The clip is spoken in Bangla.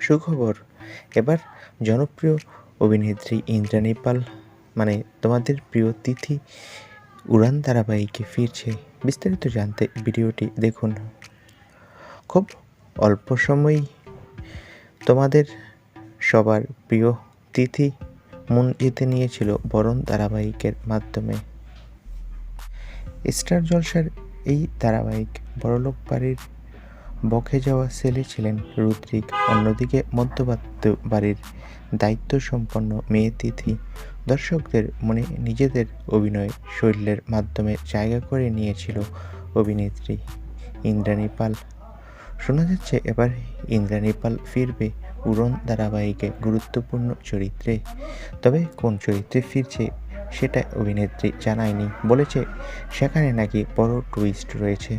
সুখবর, এবার জনপ্রিয় অভিনেত্রী ইন্দ্রাণী পাল তোমাদের প্রিয় তিথি উড়ান ধারাবাহিকে ফিরছে। বিস্তারিত জানতে ভিডিওটি দেখুন। খুব অল্প সময়েই তোমাদের সবার প্রিয় তিথি মন জিতে নিয়েছিল বরণ ধারাবাহিকের মাধ্যমে। স্টার জলসার এই ধারাবাহিক বড়লোক বাড়ির বকে যাওয়া ছেলে ছিলেন রুদ্রিক, অন্যদিকে মধ্যবিত্ত বাড়ির দায়িত্বসম্পন্ন মেয়ে তিথি দর্শকদের মনে নিজেদের অভিনয় শৈলীর মাধ্যমে জায়গা করে নিয়েছিল অভিনেত্রী ইন্দ্রাণী পাল। শোনা যাচ্ছে এবার ইন্দ্রাণী পাল ফিরবে উড়ন ধারাবাহিকে গুরুত্বপূর্ণ চরিত্রে। তবে কোন চরিত্রে ফিরছে সেটা অভিনেত্রী জানায়নি, বলেছে সেখানে নাকি বড় টুইস্ট রয়েছে।